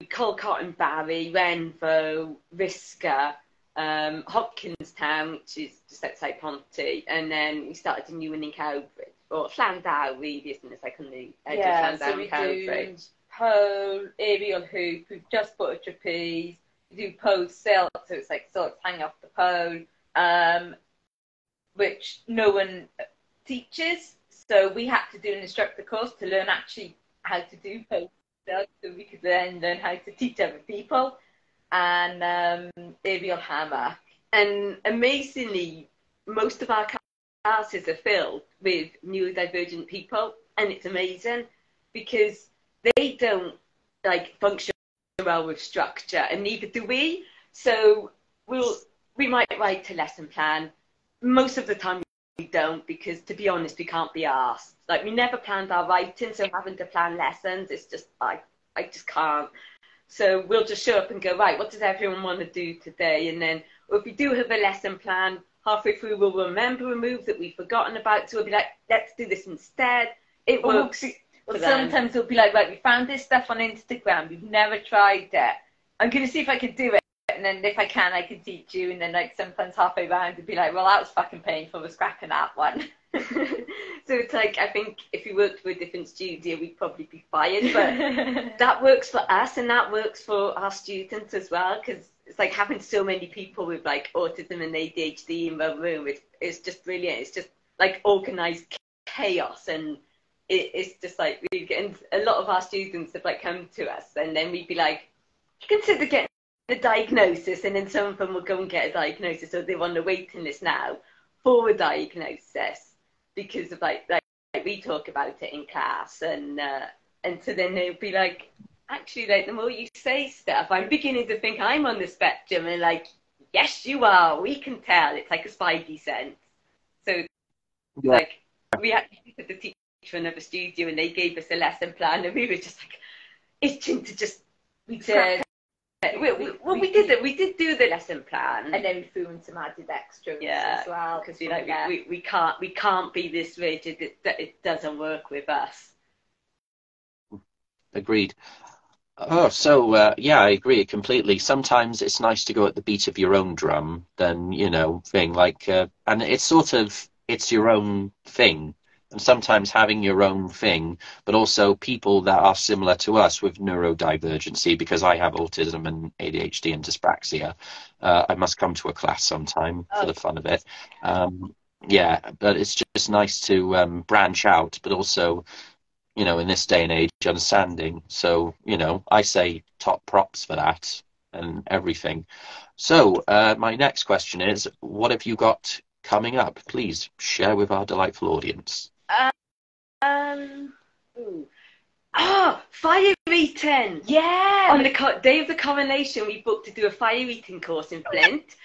Calcott and Barry, Renfrew, Risca, Hopkinstown, which is just outside Ponty, and then we started a new one in Cowbridge, or Llandau, really, isn't it? It's like on the edge of Llandau so we and Cowbridge. Do pole, aerial hoop, we've just put a trapeze, we do pole silk, so it's like silks hanging off the pole, which no one teachers, so we had to do an instructor course to learn actually how to do post stuff, so we could then learn how to teach other people. And aerial hammock. And amazingly, most of our classes are filled with neurodivergent people, and it's amazing because they don't like function well with structure, and neither do we. So we might write a lesson plan. Most of the time we don't, because to be honest, we can't be asked. Like, we never planned our writing, so having to plan lessons, it's just I just can't. So we'll just show up and go, right, what does everyone want to do today? And then, or if we do have a lesson plan, halfway through we'll remember a move that we've forgotten about, so we'll be like, let's do this instead. It works. Well, sometimes it'll be like, right, we found this stuff on Instagram, we've never tried it. I'm going to see if I can do it. And then if I can teach you. And then like sometimes halfway around it'd be like, well, that was fucking painful, we're scrapping that one. So it's like, I think if we worked for a different studio, we'd probably be fired. But that works for us, and that works for our students as well, because it's like having so many people with like autism and ADHD in one room. It's just brilliant. It's just like organised chaos, and it's just like really good. And a lot of our students have like come to us, and then we'd be like, consider getting a diagnosis, and then some of them will go and get a diagnosis, or they're on the waiting list now for a diagnosis because of like we talk about it in class, and so then they'll be like, actually, like, the more you say stuff, I'm beginning to think I'm on the spectrum, and like, yes, you are. We can tell. It's like a spidey sense. So Yeah. like we actually did the teacher for another studio, and they gave us a lesson plan, and we were just like itching to just We did. We did do the lesson plan, And then we threw in some added extras as well. because we can't be this rigid. It doesn't work with us. Agreed. Oh, so yeah, I agree completely. Sometimes it's nice to go at the beat of your own drum than, thing like, and it's your own thing. And sometimes having your own thing, but also people that are similar to us with neurodivergency, because I have autism and ADHD and dyspraxia. I must come to a class sometime for the fun of it. Yeah, but it's just nice to branch out, but also, in this day and age, understanding. So, I say top props for that and everything. So my next question is, what have you got coming up? Please share with our delightful audience. Fire eating. Yeah. On the day of the coronation, we booked to do a fire eating course in Flint.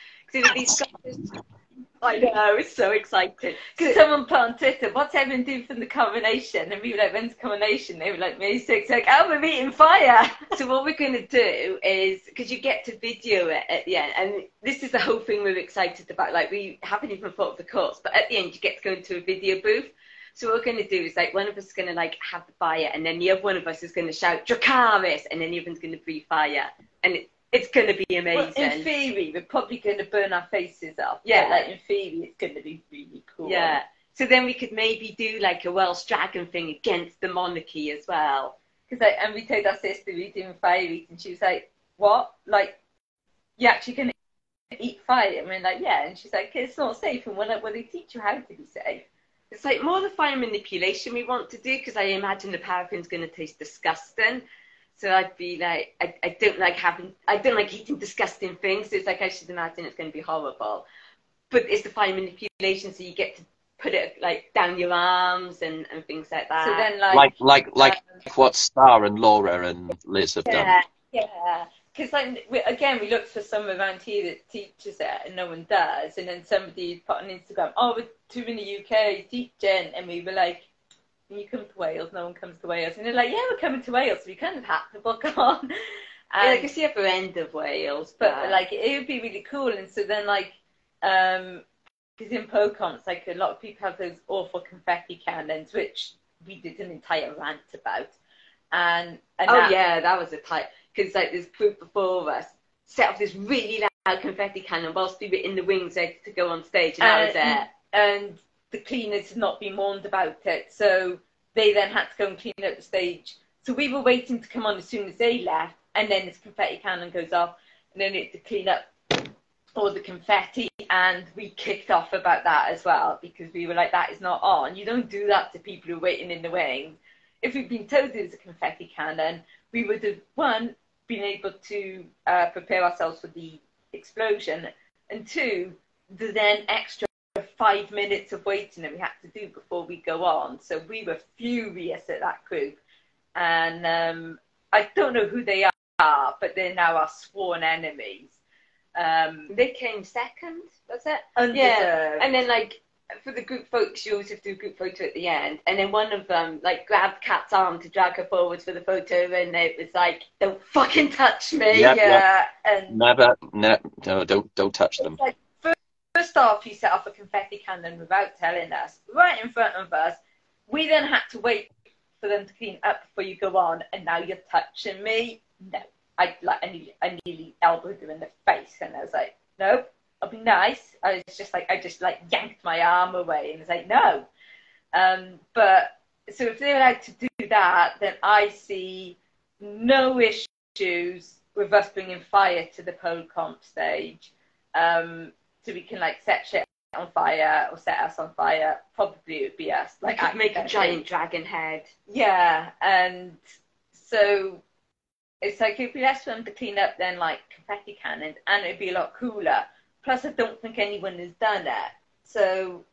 I know, it's so exciting. Because someone put on Twitter, what's everyone doing from the coronation? And we were like, when's the coronation? They were like, May 6th. Like, oh, we're eating fire. So what we're going to do is, because you get to video it at the end, and this is the whole thing we're excited about. Like, we haven't even thought of the course, but at the end you get to go into a video booth. So what we're going to do is, like, one of us is going to, like, have the fire, and then the other one of us is going to shout, Dracaris, and then the other one's going to breathe fire. And it's going to be amazing. Well, in theory, we're probably going to burn our faces off. Yeah. But, like, in theory, it's going to be really cool. Yeah. So then we could maybe do, like, a Welsh dragon thing against the monarchy as well. Because, like, and we told our sister we were doing fire eating. She was like, what? Like, you're actually going to eat fire? And we're like, yeah. And she's like, it's not safe. And will they teach you how to be safe? It's like more the fire manipulation we want to do, because I imagine the paraffin's going to taste disgusting. So I'd be like, I don't like eating disgusting things. So it's like, I should imagine it's going to be horrible. But it's the fire manipulation, so you get to put it like down your arms and things like that. So then, like what Star and Laura and Liz have done. Yeah. Because, like, we looked for someone around here that teaches it, and no one does. And then somebody put on Instagram, oh, we're two in the UK teaching. And we were like, when you come to Wales, no one comes to Wales. And they're like, yeah, we're coming to Wales. So we kind of had to book on. And like, it's the upper end of Wales. But, like, it would be really cool. And so then, like, because in ProCons, like, a lot of people have those awful confetti cannons, which we did an entire rant about. And that was a type. Because, like, there's group before us set up this really loud confetti cannon whilst we were in the wings ready to go on stage, and that was it. And the cleaners had not been warned about it, so they then had to go and clean up the stage. So we were waiting to come on as soon as they left, and then this confetti cannon goes off, and then we had to clean up. or the confetti, and we kicked off about that as well, because we were like, that is not on. You don't do that to people who are waiting in the wings. If we'd been told there was a confetti cannon, we would have, one, been able to prepare ourselves for the explosion, and two, the then extra 5 minutes of waiting that we had to do before we go on. So we were furious at that group. And I don't know who they are, but they're now our sworn enemies. They came second, was it? Undeserved. Yeah. And then, like, for the group photos, you always have to do a group photo at the end. And then one of them, like, grabbed Kat's arm to drag her forward for the photo, and it was like, don't fucking touch me. Yep, Yeah. yep. And No, don't touch them. like, first off, he set off a confetti cannon without telling us, right in front of us. We then had to wait for them to clean up before you go on, and now you're touching me. No. I nearly elbowed her in the face, and I was like, no, I'll be nice. I just yanked my arm away and was like, no. But so if they're allowed to do that, then I see no issues with us bringing fire to the pole comp stage. So we can like set shit on fire or set us on fire. Probably it would be us. Like I'd make a giant dragon head. Yeah, and so it's like it'd be less for them to clean up than like confetti cannons, and it'd be a lot cooler. Plus, I don't think anyone has done it. So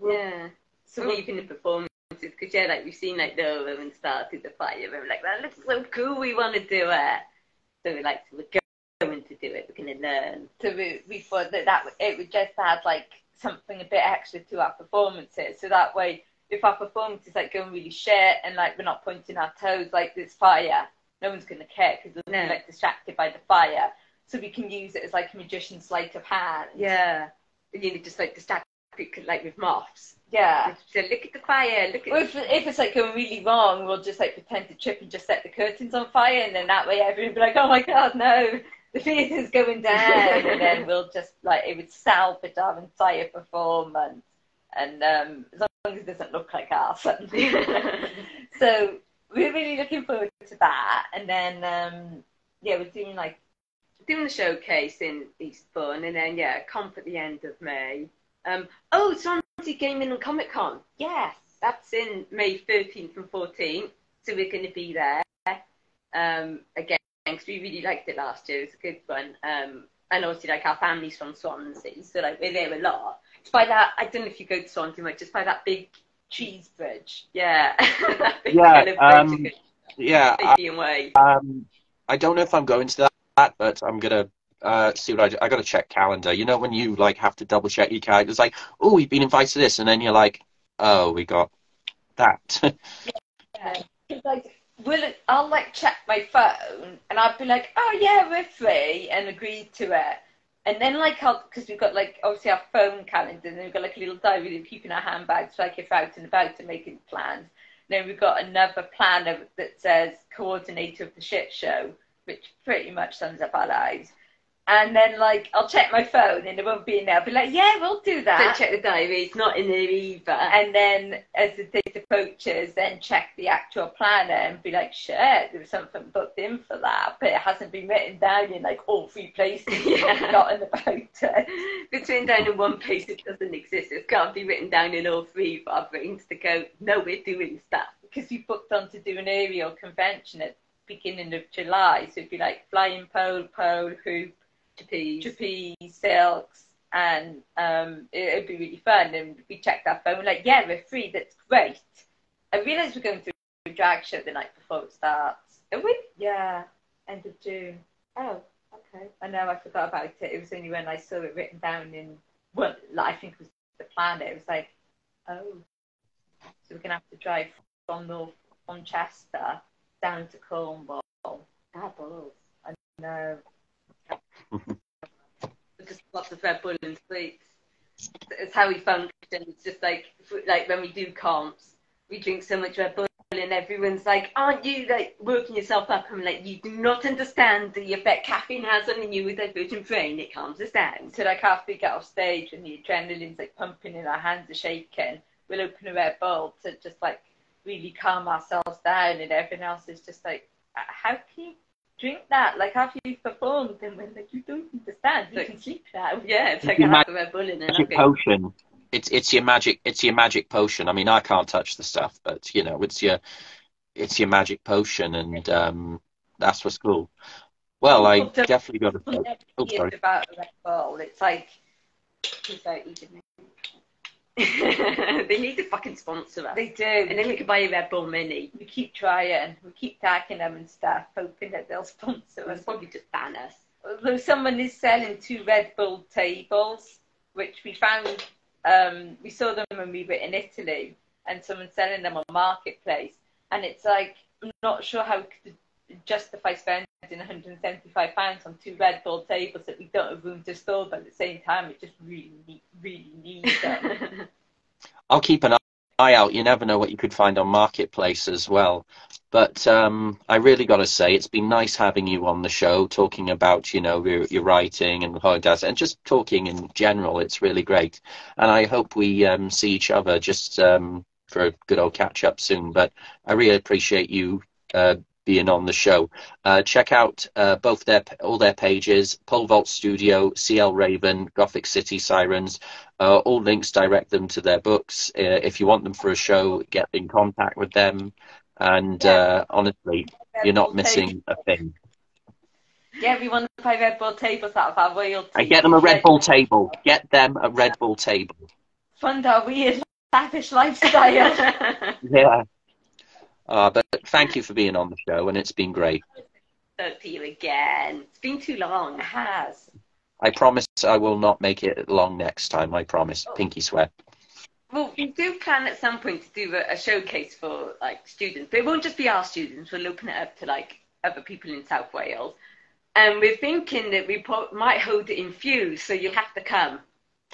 yeah. So what even the performances, because yeah, like we've seen like the women started the fire, and we're like, that looks so cool, we want to do it. So we're like, we're going to do it. We're going to learn. So we thought that it would just add like something a bit extra to our performances. So that way, if our performance is like going really shit and like we're not pointing our toes, like there's fire, no one's going to care because they'll be like distracted by the fire. So we can use it as like a magician's sleight of hand. Yeah. And you know, just like distract people like with moths. Yeah. So look at the fire, look at... Or if it's like going really wrong, we'll just like pretend to trip and just set the curtains on fire, and then that way everyone will be like, oh my God, no, the theatre's going down. And then we'll just like, it would salvage our entire performance. And as long as it doesn't look like ours. So we're really looking forward to that. And then, yeah, we're doing the showcase in Eastbourne, and then, yeah, comp at the end of May. Swansea Gaming and Comic Con. Yes, that's in May 13th and 14th. So we're going to be there again, because we really liked it last year. It was a good one. And obviously, like, our family's from Swansea, so like we're there a lot. It's by that, I don't know if you go to Swansea much, just by that big cheese bridge. Yeah. Yeah. Way. I don't know if I'm going to that, but I'm gonna see what I got to check calendar. You know when you like have to double check your calendar. It's like, oh, we've been invited to this, and then you're like, oh, we got that. Yeah. Like, I'll like check my phone, and I'll be like, oh yeah, we're free, and agree to it. And then like, because we've got like obviously our phone calendar, and then we've got like a little diary that we keep in our handbags, like if we're out and about and making plans. Then we've got another planner that says coordinator of the shit show, which pretty much sums up our lives. And then, like, I'll check my phone and it won't be in there. I'll be like, yeah, we'll do that. Don't check the diary. It's not in there either. And then, as the date approaches, then check the actual planner and be like, shit, there was something booked in for that, but it hasn't been written down in, like, all 3 places. Yeah. I've forgotten about it. It's written down in one place that doesn't exist. It can't be written down in all 3 for our brains to go, no, we're doing stuff. Because we booked on to do an aerial convention at the beginning of July. So it'd be like flying pole, hoop, trapeze, silks, and it'd be really fun. And we checked our phone, like, yeah, we're free, that's great. I realised we're going through a drag show the night before it starts. Are we? Yeah, end of June. Oh, okay. I know, I forgot about it. It was only when I saw it written down in, well, I think it was the planner. It was like, oh, so we're going to have to drive from Chester down to Cornwall. Ah, balls. I know. Just lots of Red Bull and sweets. It's how we function. It's just like when we do comps, we drink so much Red Bull and everyone's like, aren't you like working yourself up? I'm like, you do not understand the effect caffeine has on you with divergent brain. It calms us down. So like after we get off stage and the adrenaline's like pumping and our hands are shaking, we'll open a Red Bull to just like really calm ourselves down, and everything else is just like, how can you drink that, like after you've performed, and we're like, you don't understand, you can sleep now. Yeah, it's like Your I have a Red Bull in it. magic potion. It's your magic potion. I mean, I can't touch the stuff, but you know, it's your magic potion, and that's what's cool. Well, I definitely got to say. Oh, sorry. About a Red Bull, it's like, without even they need to fucking sponsor us. They do. And then we can buy a Red Bull Mini. We keep trying. We keep tagging them and stuff, hoping that they'll sponsor us. They'll probably just ban us. Although someone is selling 2 Red Bull tables, which we found, we saw them when we were in Italy, and someone's selling them on Marketplace. And it's like, I'm not sure how to justify spending £175 on 2 Red Bull tables that we don't have room to store, but at the same time, we just really need them. I'll keep an eye out. You never know what you could find on Marketplace as well. But I really got to say, it's been nice having you on the show, talking about, you know, your writing and how it does, and just talking in general. It's really great. And I hope we see each other just for a good old catch up soon. But I really appreciate you being on the show. Check out all their pages: Pole Vault Studio, CL Raven, Gothic City Sirens. All links direct them to their books. If you want them for a show, get in contact with them. And honestly, you're not missing a thing. Yeah, we want to buy Red Bull tables out of our royalty. And get them a Red Bull table. Get them a Red Bull table. Fund our weird, lavish lifestyle. Yeah. But thank you for being on the show, and it's been great. Talk to you again. It's been too long. It has. I promise I will not make it long next time. I promise. Pinky swear. Well, we do plan at some point to do a showcase for like students, but it won't just be our students. We'll open it up to like other people in South Wales, and we're thinking that we might hold it in Fuse, so you'll have to come.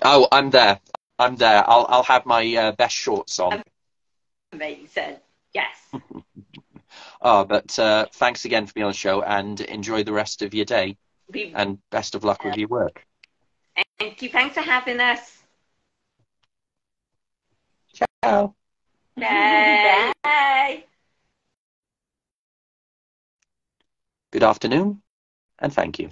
Oh, I'm there. I'll have my best shorts on. Amazing. Yes. But thanks again for being on the show, and enjoy the rest of your day. And best of luck with your work. Thank you. Thanks for having us. Ciao. Bye. Bye. Good afternoon, and thank you.